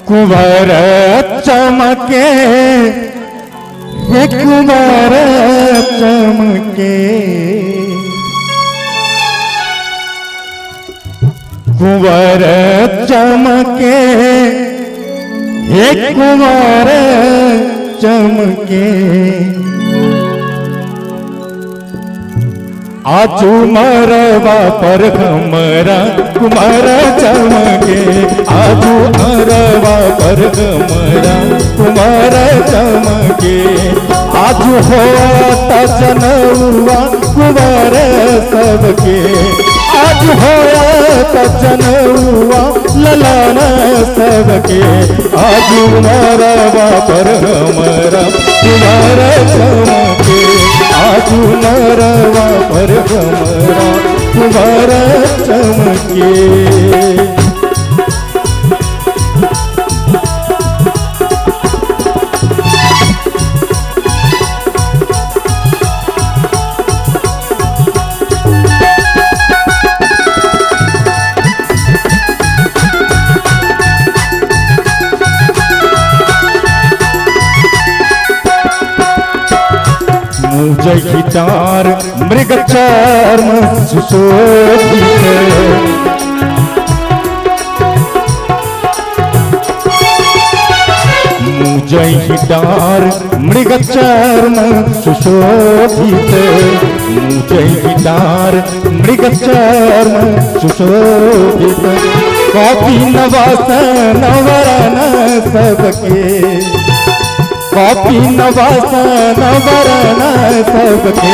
कुंवर चमके हे कुंवर चमके, कुंवर चमके हे कुंवर चमके, आजू मरवा पर हमरा कुंवर चमके, आजू मरवा पर हमरा कुंवर चमके, आजू होता जनउआ कुंवर सबके, आज होता जनउआ ललन सबके, आज मरवा पर हमरा कुंवर चमके, आज मरवा पर हमरा कुंवर चमके। मुझे गिटार मृग चर्म सुशोभित, मुझे गिटार मृग चर्म सुशोभित, मुझे गिटार मृग चर्म सुशोभित, कॉपी नवास नवरन सबके, कॉपी नवास नवरन सबके,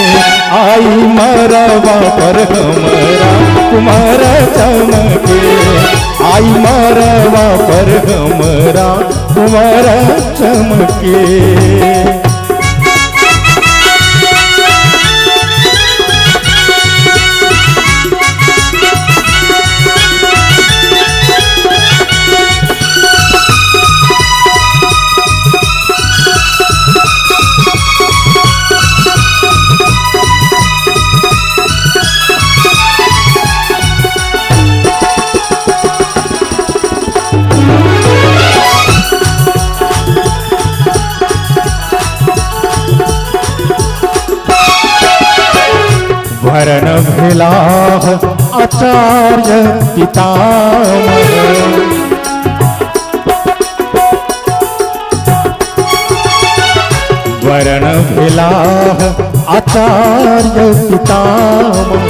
आई मरवा पर हमरा कुंवर चमके, आई मरवा पर हमरा कुंवर चमके। वरण भिलाह आचार्य पितामह, वरण भिलाह आचार्य पितामह,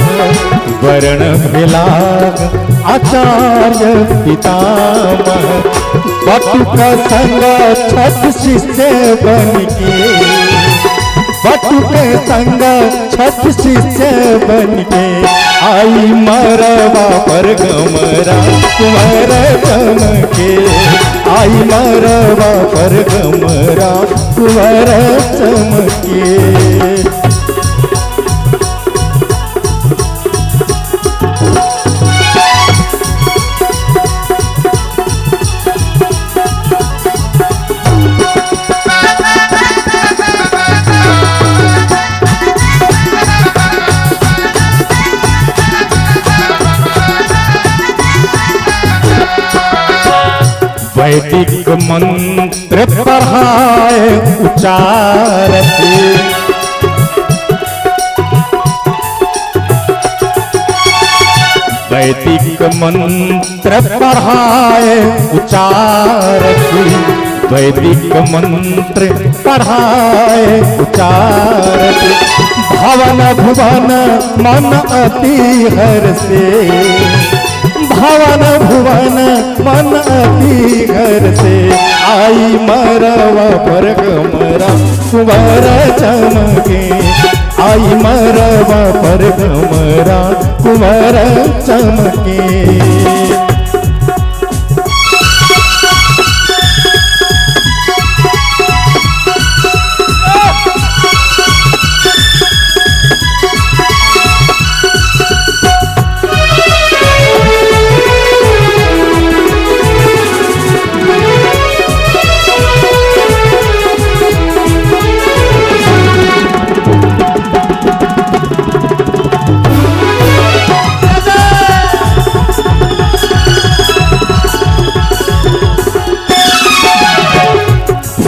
वरण भिलाह आचार्य पितामह, बटुक संग छठ शिष्य बनके, बटुक संग छठ शिष्य बनके, आई मरवा पर हमरा कुंवर चमके, आई मरवा पर हमरा कुंवर चमके। वैदिक मंत्र पढ़ाए उच्चारते, वैदिक मंत्र पढ़ाए उच्चारते, वैदिक मंत्र पढ़ाए उच्चारते, भवन भुवन मन अति हर्षे, भवन भुवन मन अति घर से, आई मरवा पर हमरा कुंवर चमके, आई मरवा पर हमरा कुंवर चमके।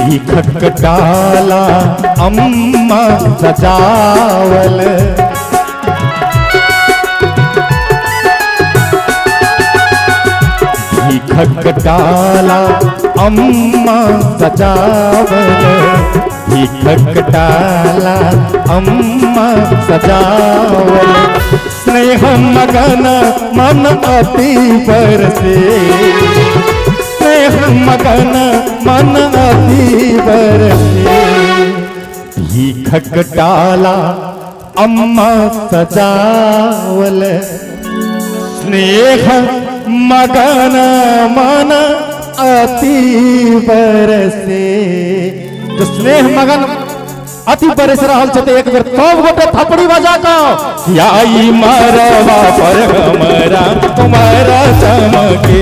ही खटखटाला अम्मा सजावल ही खटखटाला अम्मा सजावल ही खटखटाला अम्मा सजावल स्नेह मगन मन अति बरसे स्नेह मगन मन अति बरसे ही खटखटाला अम्मा सजावल स्नेह मगन मन अति बरसे जो स्नेह मगन अति बरस रहल छे एक बेर सब गोटे थपड़ी बजा के आई मरवा पर हमरा तुम्हारा चमके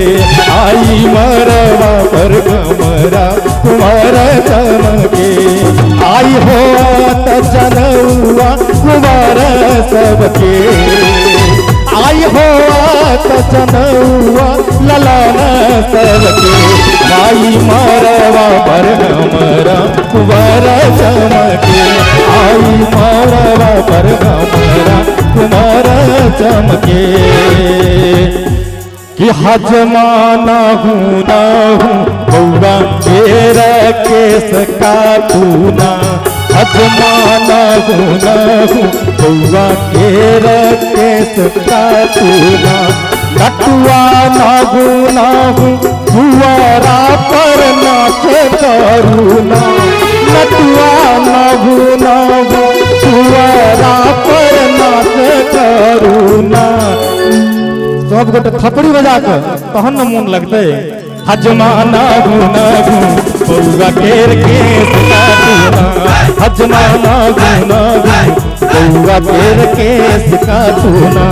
आई मरवा पर हमरा तुम्हारा चमके आई हो त जनौआ तुम्हारा सबके आई हो त जनौआ ललाना सबके आई मरवा पर हमरा तुम्हारा चमके आई मरवा पर हमरा तुम्हारा चमके कि हजमाना हूँ ना हूँ बउआ तेरा केस काटूना हजमाना हूँ ना हूँ बउआ तेरा केस काटूना नटुआ ना हूँ फुआरा पर नाच करूना नटुआ ना हूँ फुआरा पर नाच करूना सब गोटे थपड़ी बजा के तहन न मन लगते हजमाना गुना गु बउआ केर केस काटूना हजमाना गुना गु बउआ केर केस काटूना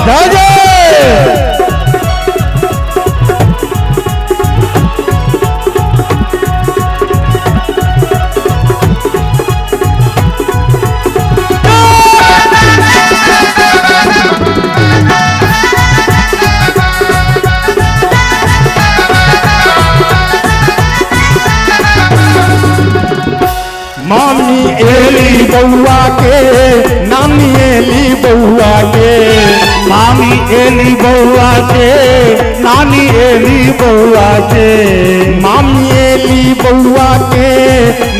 जय जय मामी एली बउआ के नानी एली बउआ के मामी एली बउआ के नानी एली बउआ के मामी एली बउआ के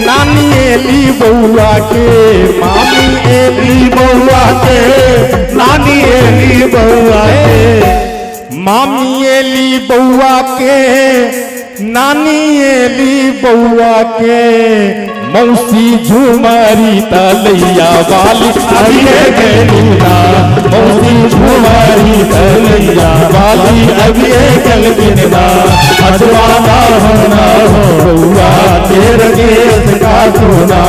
नानी एली बउआ के मामी एली बउआ के नानी एली बउआ के मामी एली बउआ के नानी एली बउआ के मौसी झुमारी तलैया वाली अभिये गलीना मौसी झुमारी तलैया वाली अभिये गलबिना हजवाना होना हो बउआ तेरे केस काटूना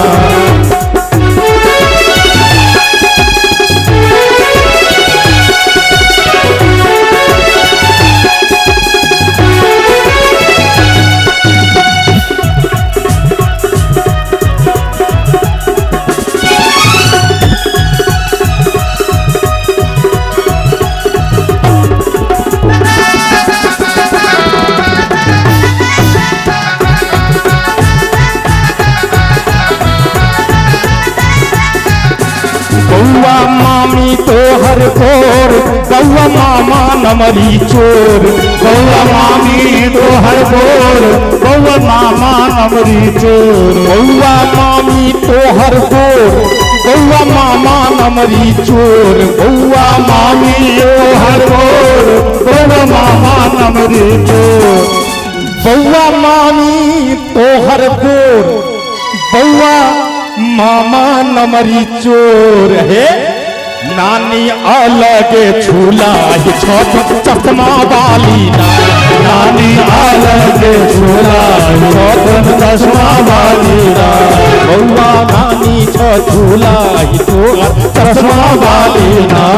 बउआ मामी तोहर गोर बउआ मामा नमरी चोर बउआ मामी तोहर गोर बउआ मामा नमरी चोर बउआ मामी तोहर गोर बउआ मामा नमरी चोर बउआ मामी तोहर गोर बउआ मामा नमरी चोर बउआ मामी तोहर गोर बउआ मामा नमरी चोर है नानी अलगे झूला छठ चश्मा वाली नानी अलगे झूला छठ चश्मा वाली बउआ नानी झूला तोहर चश्मा वाली ना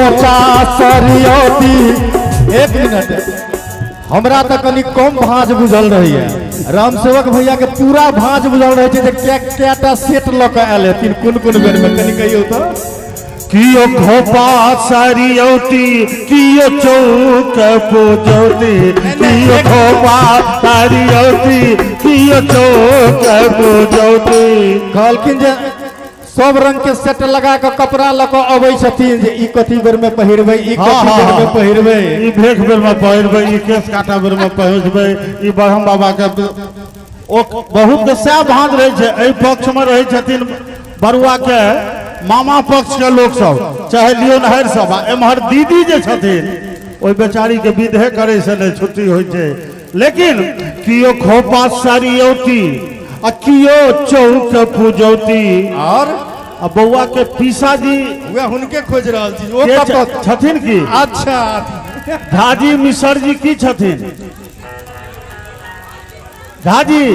खोचा सरियौती। एक मिनट, हमरा तो कनी कम भांज बुझल रही है। राम सेवक भैया के पूरा भांज बुझल रहे थे। क्या सेट लक आयल हेथिन कोन बेर में, कनी कहियो तो। कियो खोपा सरियौती, कियो चौक पूजौती, कियो खोपा सरियौती, कियो चौक पूजौती। कहलखिन जे सब रंग के सेट लगा के कपड़ा लक अबै छथिन जे ई कथी बेर में पहिरबै, ई कथी बेर में पहिरबै, ई भेख बेर में पहिरबै, ई केश काटा बेर में पहिरबै, ई ब्रह्म बाबा के ओ बहुत सह भांज रहे छै। एहि पक्ष में रहे छथिन बरुआ के मामा पक्ष के लोग सब, चाहे लियोनहर सब, एम्हर दीदी जे छथिन ओहि बेचारी के विधे करे से नहीं छुट्टी होइ छै। लेकिन कियो खोपा सरियौती आ कियो चौक पूजौती। और बउआ के पीसा जी वह हुनके खोज रहल छी। ओ के कतऽ छथिन की? अच्छा, झाजी मिश्र जी की छथिन? झाजी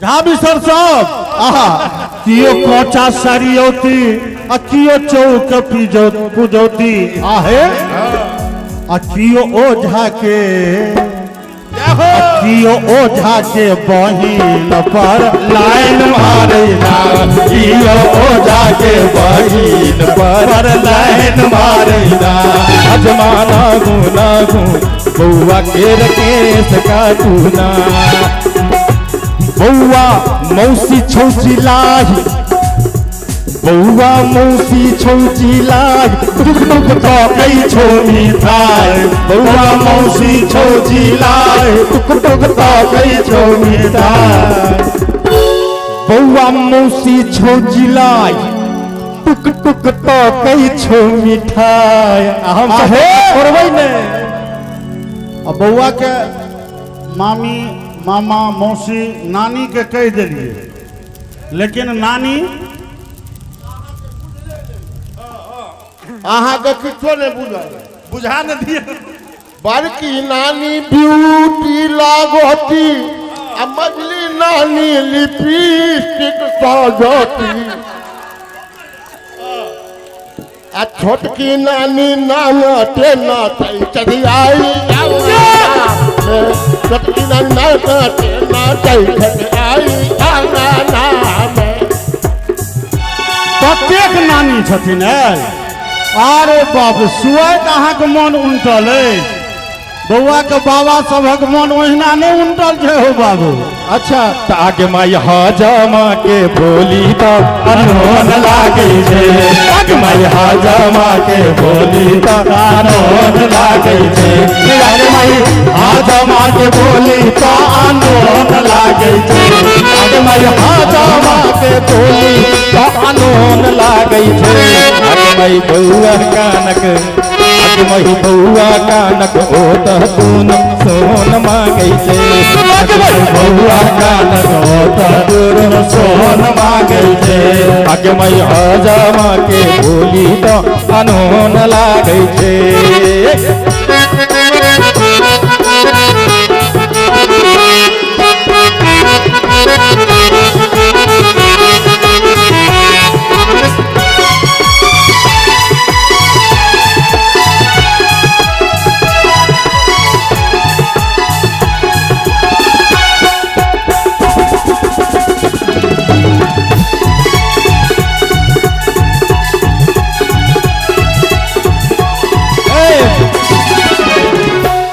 झा मिश्र सब। आहा, कियो कोचा सरियौती आ कियो चौक पूजौती। आहे आ कियो ओझा के, कियो ओझा के बहिन पर लाइन मारेला, कियो ओझा के बहिन पर लाइन मारेला। अजमाना गुना गु बउआ के रकेश काटूना। बउआ मौसी छौची लाही, बउआ मौसी छौची लाही, दुख दुख तकै छौ मिठाई। बउआ मौसी छौची लाही, दुख दुख तकै छौ मिठाई। बउआ मौसी छौची लाही, टुक टुक तकै छौ मिठाई। हम करबै ने। आ बउआ के मामी मामा मौसी नानी के कह दिलिए, लेकिन नानी अहाँ के किछो नहीं बुझल, बुझा न दिए। बड़की नानी ब्यूटी लागोती, आ मझली नानी लिपस्टिक सजोती, आ छोटकी नानी नानटे नाचै चढ़ियाई। छोटकी नानी नानटे नाचै चढ़ियाई आंगना में। कतेक नानी छथिन? अरे बाप, सुअत अहाँ के मन उनटल अछि। बउआ के बाबा सभक मन ओहिना नहीं उनटल छै हो बाबू। अच्छा, तो आगे माई हजमा के बोली तो अनहोन लागे छे। आगे माई हजमा के बोली तो अनहोन लागे छे। आगे माई हजमा के बोली तो अनहोन लागे छे। आगे माई हजमा के बोली तो अनहोन लागे छे। आगे माई बउआ कानक, आगे माई बउआ कानक ओ तून सोन मांगे छे। आगे माई बउआ कानक ओ तून सोन मांगे छे। आगे माई हजमा के बोली तो अनहोन लागे छे।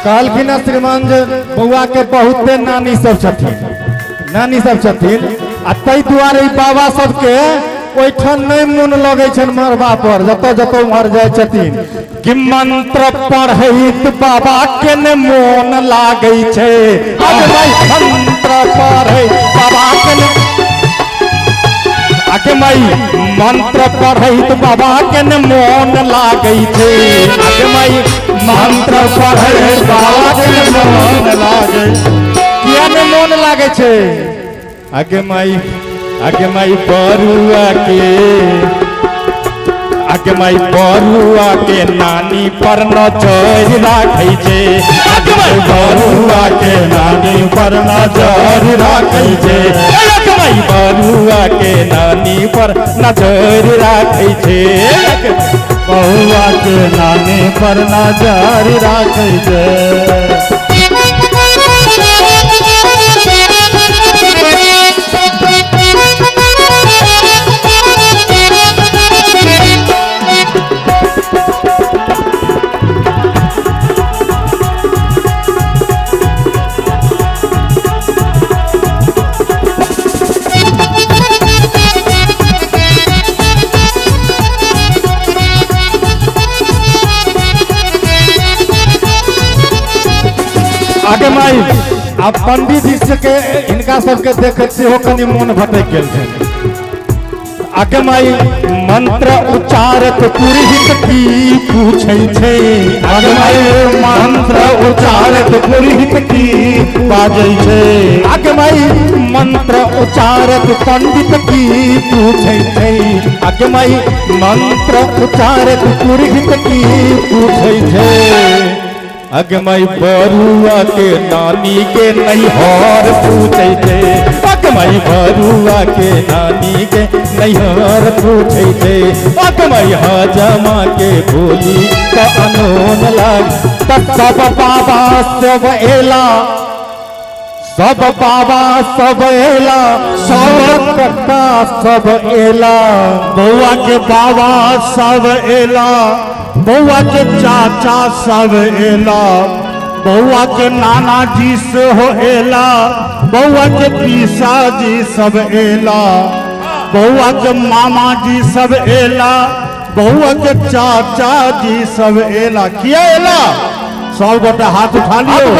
कहलखिन श्रीमान जे बउआ के बहुते नानी सब छथिन, नानी सब छथिन, आ ताहि दुआरे बाबा सबके ओहिठाम नहीं मन लगे छन मरबा पर, जतऽ जतऽ मर जाए छथिन। कि मंत्र पढ़ैत बाबा के ने मोन लागे छे। आगे माई मंत्र पढ़ै बाबा के ने, आगे माई मंत्र पढ़ैत बाबा के ने मोन लागे छे। आगे माई मंत्र पढ़ैत बाबा के ने मोन लागे, किया ने मोन लागे छे? आगे माई बरुआ के, आगे माई बरुआ के नानी पर नजर राखै छे। आगे माई बरुआ के नानी पर नजर राखै छे। आगे माई बरुआ के नानी पर नजर राखै छे। बहुआ के नानी पर नजर राखै छै। आगे माई आप पंडित जी से के इनका सबके देखत से हो कनी मन भटक गेल छै। आगे माई मंत्र उच्चारत पुरोहित की पूछै छै। आगे माई मंत्र उच्चारत पुरोहित की बाजै छै। आगे माई मंत्र उच्चारत पंडित की पूछै छै। आगे माई मंत्र उच्चारत पुरोहित की पूछै छै। अगमई बरुआ के नानी के नैहर पूछे थे। अगमई बरुआ के नानी के नैहर पूछे थे। अगमई हजमा के बोली तो अनोन लाग। सब बाबा सब एला, सब बाबा सब एला, सब कक्का सब एला। बउआ के बाबा सब एला, बउआ के चाचा सब एला, बउआ के नाना जी से हो एला, बउआ के पीसा जी सब एला, बउआ के मामा जी सब एला, बउआ के चाचा जी सब एला। किया एला? सब गोटे हाथ उठा लियो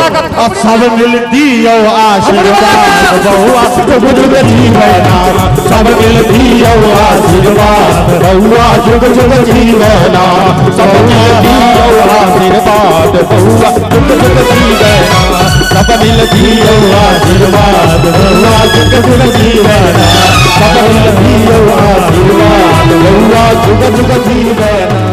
और सब मिल दियो आशीर्वाद। बउआ जुग जुग जीवना, सब मिल दियो आशीर्वाद। बउआ जुग जुग जीवना, सब मिल दियो आशीर्वाद। बउआ जुग जुग जीवना, सब मिल दियो आशीर्वाद। बउआ जुग जुग जीवना, सब मिल दियो आशीर्वाद। बउआ जुग जुग जीवना।